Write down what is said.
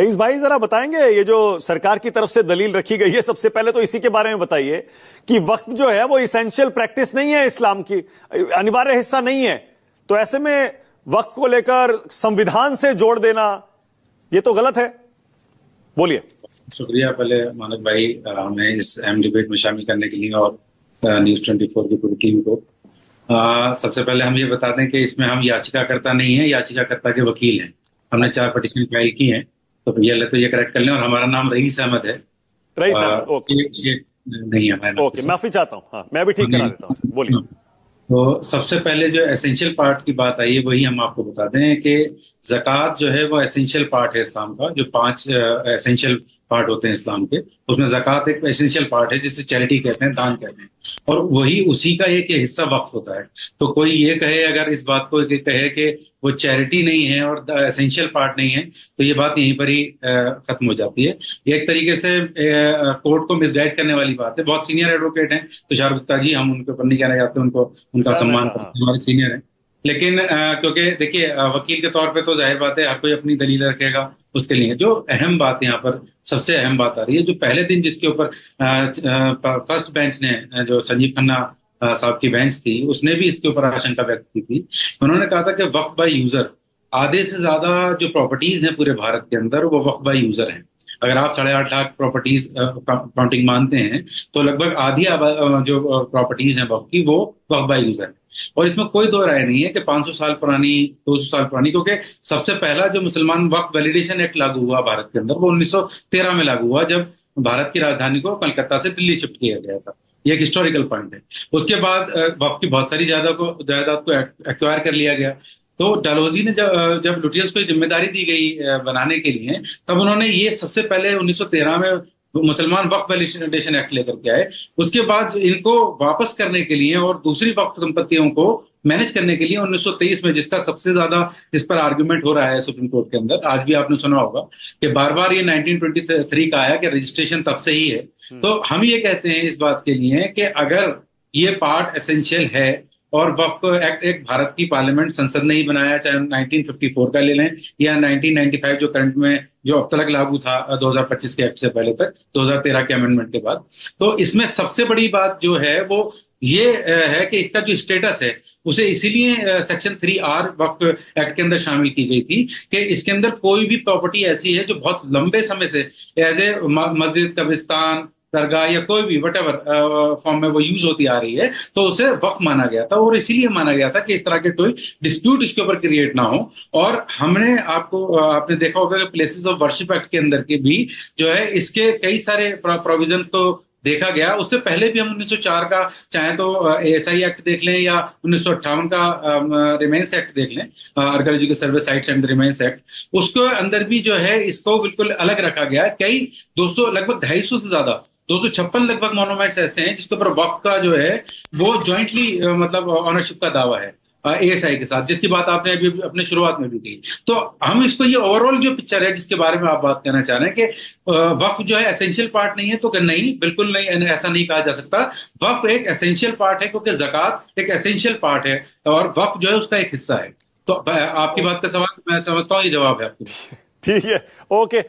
Rice भाई जरा बताएंगे, ये जो सरकार की तरफ से दलील रखी गई है, सबसे पहले तो इसी के बारे में बताइए कि वक्फ जो है वो इसेंशियल प्रैक्टिस नहीं है, इस्लाम की अनिवार्य हिस्सा नहीं है। तो ऐसे में वक्फ को लेकर संविधान से जोड़ देना ये तो गलत है। बोलिए। शुक्रिया पहले मानक भाई, हमें इस अहम डिबेट में शामिल करने के लिए और न्यूज़ 24 की पूरी टीम को। सबसे पहले हम ये बता दें कि इसमें हम याचिकाकर्ता नहीं है, याचिकाकर्ता के वकील हैं। हमने 4 पिटीशन फाइल की हैं, तो ये करेक्ट कर लें। और हमारा नाम रईस अहमद है। Rice Ahmad, okay. ये नहीं है हमारा नाम। ओके, माफी चाहता हूं। हाँ, मैं भी ठीक करा देता हूं। बोलिए। तो सबसे पहले जो एसेंशियल पार्ट की बात आई है वही हम आपको बता दें कि ज़कात जो है वो एसेंशियल पार्ट है इस्लाम का। जो 5 एसेंशियल पार्ट होते हैं इस्लाम के, उसमें ज़कात एक एसेंशियल पार्ट है, जिसे चैरिटी कहते हैं, दान कहते हैं। और वही उसी का एक हिस्सा वक्फ होता है। तो कोई ये कहे, अगर इस बात को कहे कि वो चैरिटी नहीं है और एसेंशियल पार्ट नहीं है, तो ये बात यहीं पर ही खत्म हो जाती है। ये एक तरीके से कोर्ट को मिसगाइड करने वाली बात है। बहुत सीनियर एडवोकेट हैं तुषार गुप्ता जी, हम उनके ऊपर नहीं कहना चाहते, उनको उनका सम्मान करते हैं, हमारे सीनियर हैं। लेकिन क्योंकि देखिए, वकील के तौर पे तो जाहिर बात है हर कोई अपनी दलील रखेगा उसके लिए। जो अहम बात यहाँ पर, सबसे अहम बात आ रही है, जो पहले दिन जिसके ऊपर फर्स्ट बेंच ने, जो संजीव खन्ना साहब की बेंच थी, उसने भी इसके ऊपर आशंका व्यक्त की थी। उन्होंने कहा था कि वक्फ बाय यूजर, आधे से ज्यादा जो प्रॉपर्टीज हैं पूरे भारत के अंदर, वो वक्फ बाय यूजर हैं। अगर आप 8.5 लाख प्रॉपर्टीज काउंटिंग मानते हैं, तो लगभग आधी जो प्रॉपर्टीज हैं वक्फ की, वो वक्फ बाय यूजर है। और इसमें कोई दो राय नहीं है कि 500 साल पुरानी, 200 साल पुरानी, क्योंकि सबसे पहला जो मुसलमान वक्फ वैलिडेशन एक्ट लागू हुआ भारत के अंदर, वो 1913 में लागू हुआ, जब भारत की राजधानी को कलकत्ता से दिल्ली शिफ्ट किया गया था। ये एक हिस्टोरिकल पॉइंट है। उसके बाद वक्फ की बहुत सारी जायदाद को एक्वायर कर लिया गया। तो डलहौजी ने जब लुटियंस को जिम्मेदारी दी गई बनाने के लिए, तब उन्होंने ये सबसे पहले 1913 में मुसलमान वक्फ वैलिडेशन एक्ट लेकर के आए। उसके बाद इनको वापस करने के लिए और दूसरी वक्फ संपत्तियों को मैनेज करने के लिए 1923 में, जिसका सबसे ज्यादा इस पर आर्गुमेंट हो रहा है सुप्रीम कोर्ट के अंदर, आज भी आपने सुना होगा कि बार बार ये 1923 का आया कि रजिस्ट्रेशन तब से ही है। तो हम ये कहते हैं इस बात के लिए कि अगर ये पार्ट एसेंशियल है, और वक्फ एक्ट एक भारत की पार्लियामेंट, संसद ने ही बनाया, चाहे 1954 का ले लें या 1995 जो करंट में, जो अब तक लागू था 2025 के एक्ट से पहले तक, 2013 के अमेंडमेंट के बाद। तो इसमें सबसे बड़ी बात जो है वो ये है कि इसका जो स्टेटस है, उसे इसीलिए सेक्शन 3R वक्फ एक्ट के अंदर शामिल की गई थी कि इसके अंदर कोई भी प्रॉपर्टी ऐसी है जो बहुत लंबे समय से एज ए मस्जिद, कब्रिस्तान, दरगाह या कोई भी वटेवर फॉर्म में वो यूज होती आ रही है, तो उसे वक्फ माना गया था। और इसीलिए माना गया था कि इस तरह के कोई डिस्प्यूट इसके ऊपर क्रिएट ना हो। और आपने देखा होगा कि प्लेसेस ऑफ वर्शिप एक्ट के अंदर के भी जो है, इसके कई सारे प्रोविजन को देखा गया। उससे पहले भी हम 1904 का, चाहे तो ASI एक्ट देख लें या 1958 का रिमेन्स एक्ट देख लें, archaeological survey sites and remains act, उसके अंदर भी जो है इसको बिल्कुल अलग रखा गया है। कई 200, लगभग 250 से ज्यादा, 256 लगभग मोनूमेंट्स ऐसे हैं जिसके ऊपर वक्फ का जो है वो ज्वाइंटली मतलब ऑनरशिप का दावा है ASI के साथ, जिसकी बात आपने अभी अपने शुरुआत में भी की। तो हम इसको, ये ओवरऑल जो पिक्चर है जिसके बारे में आप बात करना चाह रहे हैं कि वक्फ जो है एसेंशियल पार्ट नहीं है, तो नहीं, बिल्कुल नहीं, ऐसा नहीं कहा जा सकता। वक्फ एक एसेंशियल पार्ट है, क्योंकि ज़कात एक एसेंशियल पार्ट है और वक्फ जो है उसका एक हिस्सा है। तो आपकी बात का सवाल मैं समझता हूँ ये जवाब है आपके। ठीक है, ओके।